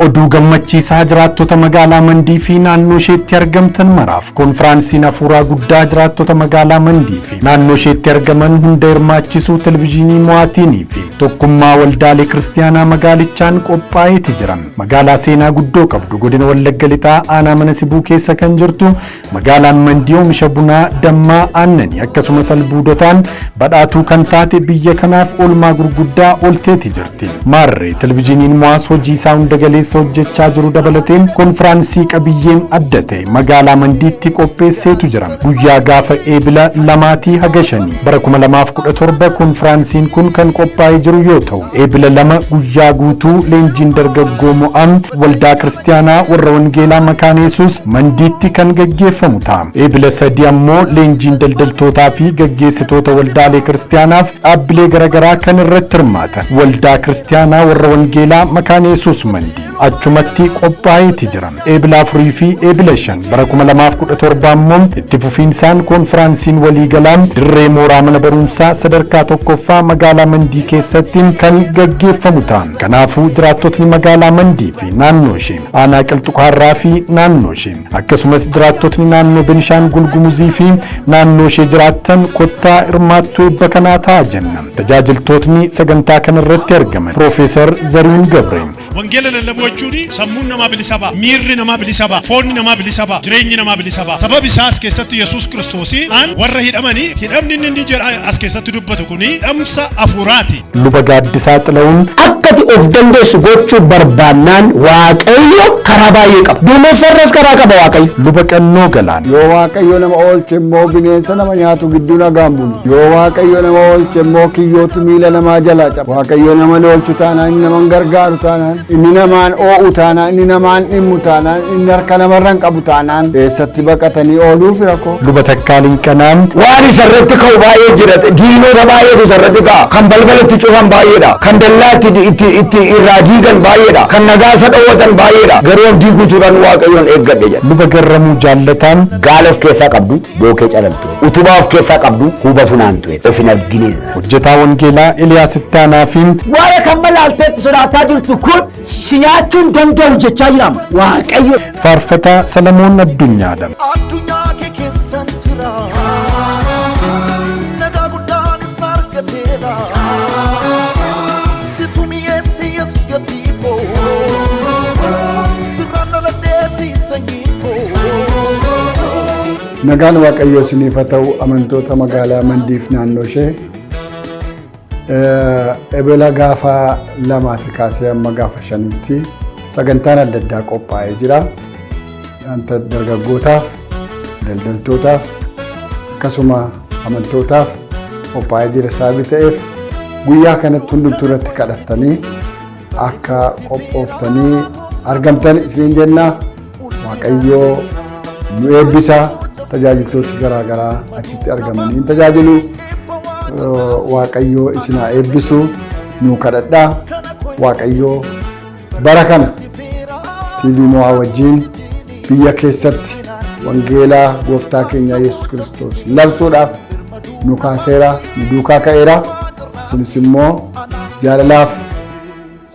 oduu gammachiisaa jiraattota magaalaa Mandii fi naannoo isheetti argamtan maraaf konfiraansiin hafuuraa guddaa jiraattota magaalaa Mandii fi naannoo isheetti argaman hunda hirmaachisuu televiziyoonii Mo'aatii fi tokkummaa waldaalee kiristaanaa magaalichaan qophaa'eeti jiran. Magaalaa seenaa guddoo qabdu godina Wallagga Lixaa aanaa mana Sibuu keessa kan jirtu magaalaan Mandii oomisha bunaa, dammaa, aannanii akkasumas albuudotaan badhaatuu kan taate biyya kanaaf oolmaa gurguddaa oolteeti jirti. Maarree televiziyooniin Mo'aas hojii isaa hunda galeessa hojjechaa jiru dabalateen konfiraansii qabiyyeen adda ta'e magaalaa Mandiitti qopheesseetu jira. Guyyaa gaafa eebila 2 haga 5 bara 2017 konfiraansiin kun kan qophaa'ee jiru yoo ta'u, eebila 2 guyyaa guutuu leenjiin dargaggoo Mo'aan waldaa kiristaanaa warra wangeelaa Makaana Yesuus Mandiitti kan gaggeeffamu ta'a. Eebila 3 ammoo leenjiin daldaltootaa fi gaggeessitoota waldaalee kiristaanaaf dhaabbilee garaagaraa kan irratti hirmaatan waldaa kiristaanaa warra wangeelaa Makaana Yesuus Mandii achumatti qophaa'eeti jira. Eebila 4 fi eebila 5 bara 2017 ammoo itti fufiinsaan konfiraansiin waliigalaa dirree mooraa mana barumsaa sadarkaa tokkoffaa magaalaa Mandii keessatti kan gaggeeffamu ta'a. Kanaafuu jiraattotni magaalaa Mandii fi naannoo ishee, aanaa Qilxuqaarraa fi naannoo ishee, akkasumas jiraattotni naannoo Benishaangul Gumuzii fi naannoo ishee jiraattan kottaa hirmaattuu eebba kanaa ta'a jenna. Tajaajiltootni sagantaa kanarratti argaman Profeesar Zarihuun Gabree wangeela lallabuuchuuni sammuun namaa bilisa ba'a, miirri namaa bilisa ba'a, foonni namaa bilisa ba'a, jireenyi namaa bilisa ba'a. Sababa isaas keessatti Yesuus Kiristoosii warra hidhamanii hidhamni inni jedha as keessatti dubbatu kuni dhamsa hafuuraati. Luba Gaaddisaa Xila'uun akkati of dandeessu gochuu barbaannaan Waaqayyo karaa baay'ee qaba. Duumessarras karaa qaba Waaqayyo. Luba Qannoo Galaan yoo Waaqayyo nama oolche immoo bineensa nama nyaatu gidduu nagaan bulu. Yoo Waaqayyo nama oolche immoo kiyyootu miila namaa jalaa caba. Waaqayyo nama oolchu taanaan inni nama gargaaru taanaan inni namaan oo'u taanaan inni namaan dhimmu taanaan inni harka namarraan qabu taanaan eessatti baqatanii ooluuf rakkoo. Luba Takkaaliin Qanaan waan isarratti ka'u baay'ee jira. Diinota baay'eetu isarratti ka'a. Kan balbalatti cufan baay'eedha. Kan dallaatti itti irraa diigan baay'eedha. Kan nagaasa dhowwatan baay'eedha. Garuu diiguutuudhaan Waaqayyoon eeggadhe jedha. Luba Garramuu Jaallataan gaala of keessaa qabdu bookee calaltu, utubaa of keessaa qabdu huuba funaantu of hin argine. Hojjetaa wangeelaa Eliyaas Ittaanaa fi waa'ee kan malaalteetti sodaataa jirtu kun siyaachuun danda'u jechaa jirama Waaqayyo. Faarfataa Salamoon Addunyaadha. Addunyaa kee keessan jira nagaa guddaanis margateera situ mi'eessi Yesuus gatii koo sirraan dhaladheessi sanyii koo. Nagaan Waaqayyoo isiniif haa ta'u amantoota magaalaa Mandiif naannoo ishee. Eebila gaafa 2 kaasee amma gaafa 5tti sagantaan adda addaa qophaa'ee jira. Wanta dargaggootaaf, daldaltootaaf akkasuma amantootaaf qophaa'ee jira. Sababii ta'eef guyyaa kanatti hundumtuu irratti kadhattanii akka qophooftanii argamtan isiniin jenna. Waaqayyoo nu eebbisa. Tajaajiltooti garaagaraa achitti argamanii tajaajilu. Waaqayyoo isin haa eebbisu nu kadhadhaa. Waaqayyoo bara kana TV Mo'aa wajjin biyya keessatti wangeelaa gooftaa keenya Yesuus Kiristoos labsuudhaaf nu kaaseera, nu duukaa ka'eera. Isinis immoo jaalalaaf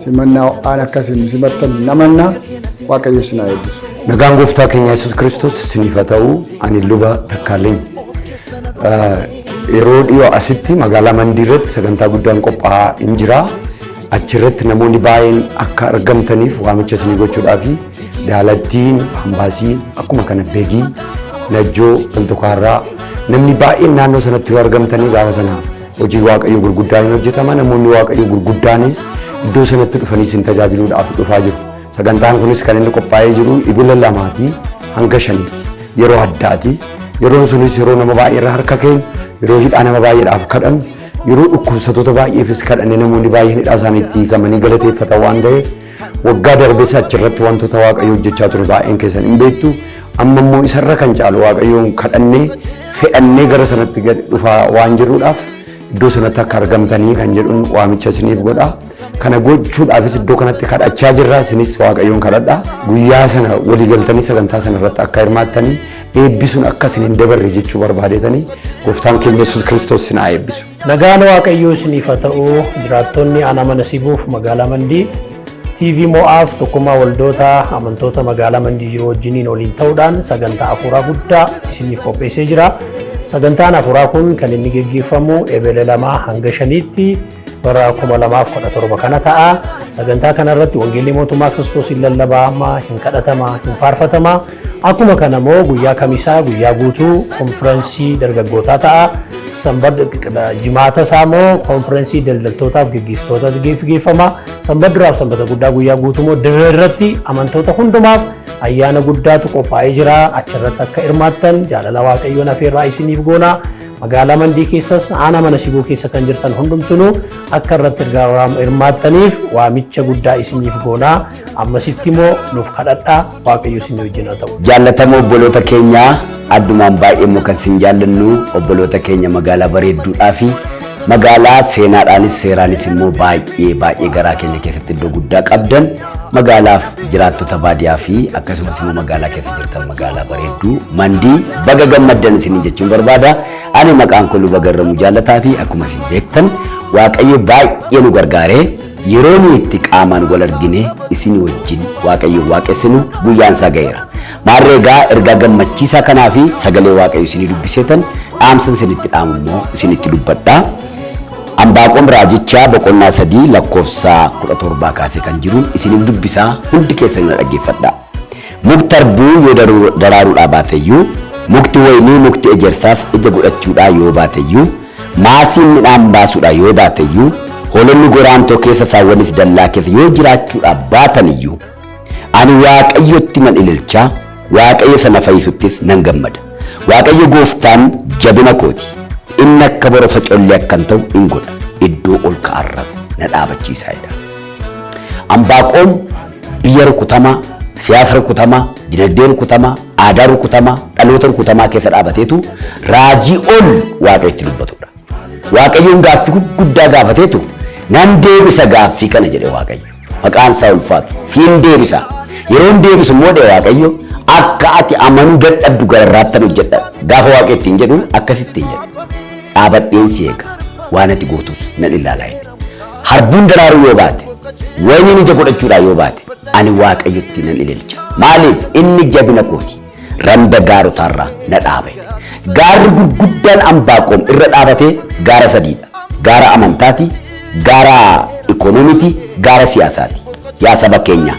simannaa waan akkasiin simattan namanna. Waaqayyo isin haa eebbisu. Nagaan gooftaa keenya Yesuus Kiristoos isiniif haa ta'u. Ani luba Takkaaleen yeroo dhiyoo asitti magaalaa Mandii irratti sagantaa guddaan qophaa'aa hin jira. Achirratti namoonni baay'een akka argamtaniif waamicha isinii gochuudhaaf Daalattiin, Hambaasiin akkuma kana Beegii, Najjoo, Qilxuqaarraa namni baay'een naannoo sanatti yoo argamtanii gaafa sana hojii Waaqayyoo gurguddaan hojjetama. Namoonni Waaqayyoo gurguddaanis iddoo sanatti dhufanii isin tajaajiluudhaaf dhufaa jiru. Sagantaan kunis kan inni qophaa'ee jiru eebila 2 hanga 5tti yeroo addaati. Yeroon sunis yeroo nama baay'eerraa harka keenya, yeroo hidhaa nama baay'eedhaaf kadhan, yeroo dhukkubsattoota baay'eefis kadhanne namoonni baay'een hidhaa isaaniitti hiikamanii galateeffatan waan ta'eef waggaa darbees achirratti wantoota Waaqayyo hojjechaa ture baay'een keessan hin beektu. Amma immoo isarra kan caalu Waaqayyoon kadhannee fe'annee gara sanatti dhufaa waan jirruudhaaf iddoo sanatti akka argamtanii kan jedhuun waamicha isiniif godha. Kana gochuudhaafis iddoo kanatti kadhachaa jirra. Isinis Waaqayyoon kadhadhaa. Guyyaa sana walii galtanii sagantaa sana irratti akka hirmaattanii eebbisuun akka isin hin dabarre jechuu barbaadetanii gooftaan keenya Yesuus Kiristoos isin haa eebbisu. Nagaan Waaqayyoo isiniif haa ta'u. Jiraattonni aanaa mana Sibuuf magaalaa Mandii TV Mo'aaf tokkummaa waldoota amantoota magaalaa Mandii jiru wajjiniin waliin ta'uudhaan sagantaa afuuraa guddaa isiniif qopheessee jira. Sagantaan afuuraa kun kan inni geggeeffamu eebele 2 hanga 5tti bara 2017 kana ta'a. Sagantaa kana irratti wangeelli mootummaa Kiristoos hin lallabama, hin kadhatama, hin faarfatama. Akkuma kana immoo guyyaa kamisaa guyyaa guutuu konferensii dargaggootaa ta'a. Sanbata jimaata saamoo konferensii daldaltootaaf gaggeessitootaaf geggeeffama. Sanbata sanbata guddaa guyyaa guutuu immoo dirree irratti amantoota hundumaaf ayyaana guddaatu qophaa'ee jira. Achirratti akka hirmaattan jaalala Waaqayyoon afeerraa isiniif goona. Magaalaa Mandii keessas aanaa mana Shiboo keessa kan jirtan hundumtuu akka irratti hirmaattaniif waamicha guddaa isiniif goona. Ammasitti immoo nuuf kadhadhaa Waaqayyo isin wajjin haa ta'u. Jaallatamoo obboloota keenya addumaan baay'ee muka isin jaallannu obboloota keenya magaalaa bareedduudhaa fi magaalaa seenaadhaanis seeraanis immoo baay'ee garaa keenya keessatti iddoo guddaa qabdan magaalaaf jiraattota baadiyyaa fi akkasumas immoo magaalaa keessa jirtan magaalaa bareedduu Mandii baga gammaddan isin jechuun barbaada. Ani maqaan koo Luba Garramuu Jaalataa fi akkuma isin beektan Waaqayyo baay'ee nu gargaaree yeroo nu itti qaamaan wal argine isin wajjin Waaqayyo waaqessinu guyyaan isaa ga'eera. Maarreegaa ergaa gammachiisaa kanaa fi sagalee Waaqayyo isin dubbiseetan dhaamsan isinitti dhaamu immoo isinitti dubbadha. Ambaaqoom raajichaa boqonnaa 3 lakkoofsa 17 kaasee kan jiru isiniif dubbisaa hundi keessan na dhaggeeffadha. Mukti harbuu yoo daraaruudhaa baateyyuu mukti waynii mukti ejersaas ija godhachuudhaa yoo baateyyuu maasiin midhaan baasuudhaa yoo baateyyuu hoolonni goraantoo keessa saawwanis dallaa keessa yoo jiraachuudhaa baataniyyuu ani Waaqayyotti nan ililchaa Waaqayyo sana fayyisuttis nan gammada. Waaqayyo gooftaan jabina kooti. Inni akka borofa collee akkan ta'u in godha. Iddoo ol ka'arras na dhaabachiisaa jedha. Ambaaqoom biyya rukutamaa, siyaasa rukutamaa, dinagdee rukutamaa, aadaa rukutamaa, dhaloota rukutamaa keessa dhaabateetu raajii ol Waaqayyotti dubbatudha. Waaqayyoon gaaffii guddaa gaafateetu nan deebisa gaaffii kana jedhe Waaqayyo. Maqaan isaa ulfaatu siin deebisa. Yeroo deebisu immoo Waaqayyo akka ati amanuu dadhabdu gararraattan hojjedha. Gaafa Waaqayyotti hin jedhu akkasitti hin jedhu. Dhaabadheen si eega waan ati gootus nan ilaalaa jedhe. Harbuun daraaruu yoo baate, wayniin ija godhachuudhaa yoo baate, ani Waaqayyotti nan ililcha. Maaliif inni jabina kooti randa gaarotaarraa na dhaaba jedhe. Gaarri gurguddaan Ambaaqoom irra dhaabatee gaara sadiidha. Gaara amantaati, gaara ikoonomiiti, gaara siyaasaati. Yaa saba keenya,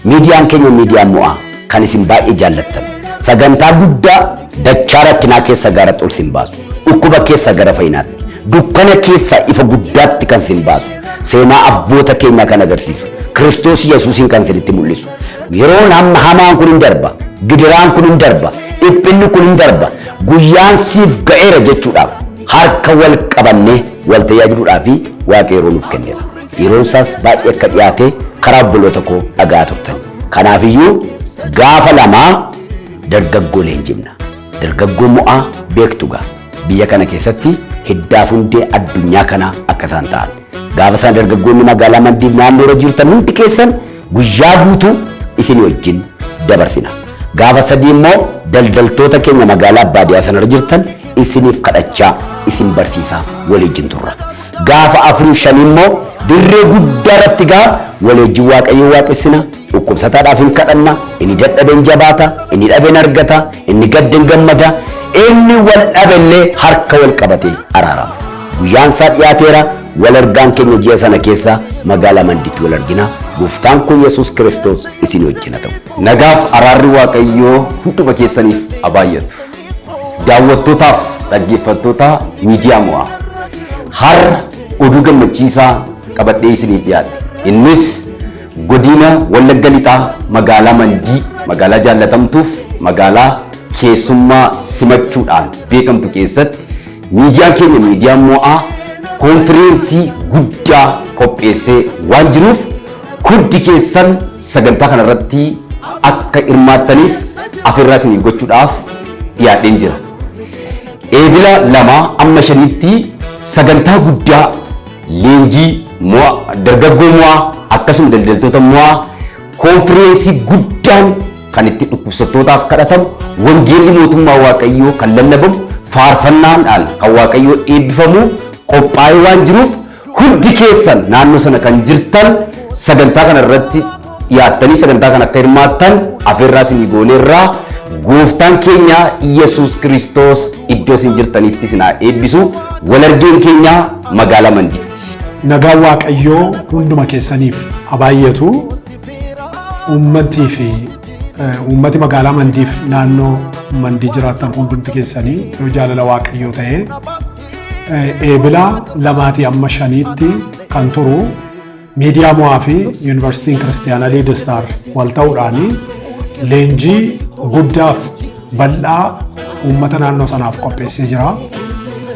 miidiyaan keenya miidiyaan mo'aa kan isin baay'ee jaallattan. Sagantaa guddaa dachaa rakkinaa keessa gaara ol sin baasu. Dhukkuba keessa gara fayyinaatti. Dukkana keessa ifa guddaatti kan sin baasu. Seenaa abboota keenyaa kan agarsiisu. Kiristoos Yesuusin kan sinitti mul'isu. Yeroon hamaan kun hin darba. Gidiraan kun hin darba. Dhiphinni kun hin darba. Guyyaan siif ga'eera jechuudhaaf harka wal qabannee wal tajaajiluudhaaf Waaqayyo yeroo nuuf kenneera. Yeroon isaas baay'ee akka dhiyaate karaa obboloota koo dhagaa turtan. Kanaafiyyuu gaafa lamaa dargaggoo leenjifna. Dargaggoo mo'aa beektugaa biyya kana keessatti hiddaaf hundee addunyaa kana akka isaan ta'an. Gaafa isaan dargaggoonni magaalaa Mandiif naannoo irra jirtan hundi keessan guyyaa guutuu isin wajjin dabarsina. Gaafa sadii immoo daldaltoota keenya magaalaa baadiyyaa sanarra jirtan isiniif kadhachaa isin barsiisaa waliin turra. Gaafa 4-5 immoo dirree guddaa irratti waliin Waaqayyo waaqessina. Dhukkubsataadhaaf hin kadhanna. Inni dadhabeen jabaata, inni dhabeen argata, inni gaddeen gammada, inni wal dhabellee harka wal qabatee araarama. Guyyaan isaa dhiyaateera. Wal argaan keenya ji'a sana keessa magaalaa Mandiitti wal argina. Gooftaan kun Yesuus Kiristoos isin wajjin haa ta'u. Nagaaf araarri Waaqayyoo hunduma keessaniif haa baay'atu. Daawwattootaaf dhaggeeffattoota miidiyaa mo'aa. Har'a oduu gammachiisaa qabadhee isiniif dhiyaadhe. Innis godina Wallagga Lixaa magaalaa Mandii magaalaa jaallatamtuuf magaalaa keessummaa simachuudhaan beekamtu keessatti miidiyaan keenya miidiyaan mo'aa konferensii guddaa qopheessee waan jiruuf hundi keessan sagantaa kanarratti akka hirmaattaniif afirraa isiniif gochuudhaaf dhiyaadheen jira. Eebila 2 amma 5tti sagantaa guddaa leenjii dargaggoo mo'aa akkasuma daldaltoota mo'aa konferensii guddaan kan itti dhukkubsattootaaf kadhatamu wangeelli mootummaa Waaqayyoo kan lallabamu faarfannaadhaan kan Waaqayyoo eebbifamu qophaa'ee waan jiruuf hundi keessan naannoo sana kan jirtan sagantaa kana irratti dhiyaattanii sagantaa kana akka hirmaattan afeerraa isinii gooneerraa gooftaan keenya Yesuus Kiristoos iddoo isin jirtanitti isin haa eebbisu. Wal argeen keenya magaalaa Mandiitti. Nagaan Waaqayyoo hunduma keessaniif haa baay'atu. Uummatii fi uummati magaalaa Mandiif naannoo Mandii jiraatan hundumti keessanii yoo jaalala Waaqayyoo ta'e eebila 2-5tti kan turu miidiyaa mo'aa fi yuunivarsiitiin kiristaanaa Liidistar wal ta'uudhaan leenjii guddaaf bal'aa uummata naannoo sanaaf qopheessee jira.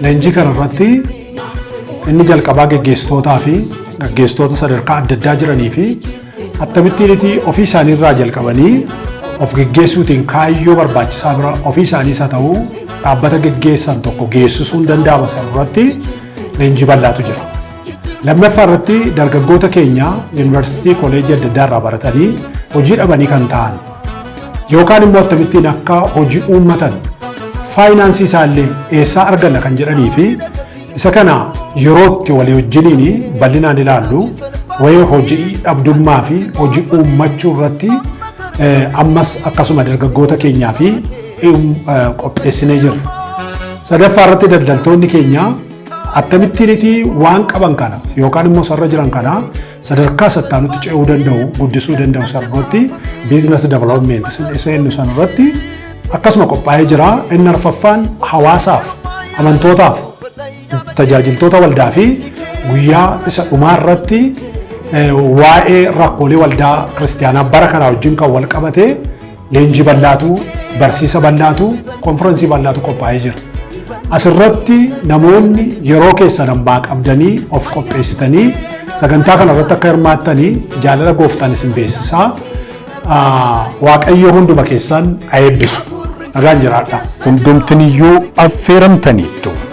Leenjii kana irratti inni jalqabaa gaggeessitootaa fi gaggeessitoota sadarkaa adda addaa jiranii fi akkamittiin ofii isaanii irraa jalqabanii of gaggeessuutiin kaayyoo barbaachisaa bira ofii isaaniis haa ta'u dhaabbata gaggeessan tokko geessisuun danda'ama sana irratti leenjii bal'aatu jira. Lammaffaa irratti dargaggoota keenya yuunivarsiitii kooleejii adda addaa irraa baratanii hojii dhabanii kan ta'an yookaan immoo akkamittiin akka hojii uummatan faayinaansii isaallee eessaa arganna kan jedhanii fi isa kana yerootti walii wajjiniin bal'inaan ilaallu wayii hojii dhabdummaa fi hojii uummachuu irratti ammas akkasuma dargaggoota keenyaa fi qopheessinee jirra. Sadaffaa irratti daldaltoonni keenya akkamittiin waan qaban kana yookaan immoo sarara jiran kana sadarkaa sattaanutti ce'uu danda'u guddisuu danda'u sararratti biizinasi development seennu sanarratti akkasuma qophaa'ee jira. Inni arfaffaan hawaasaaf amantootaaf tajaajiltoota waldaa fi guyyaa isa dhumaa irratti waa'ee rakkoolee waldaa kiristaanaa bara kana wajjin kan wal qabate leenjii bal'aatu barsiisa bal'aatu konfiraansii bal'aatu qophaa'ee jira. Asirratti namoonni yeroo keessan hambaa qabdanii of qopheessitanii sagantaa kana irratti akka hirmaattanii jaalala gooftaan isin beeksisaa. Waaqayyo hunduma keessan haa eebbisu. Nagaan jiraadha. Hundumtiniyyuu affeeramtaniittu.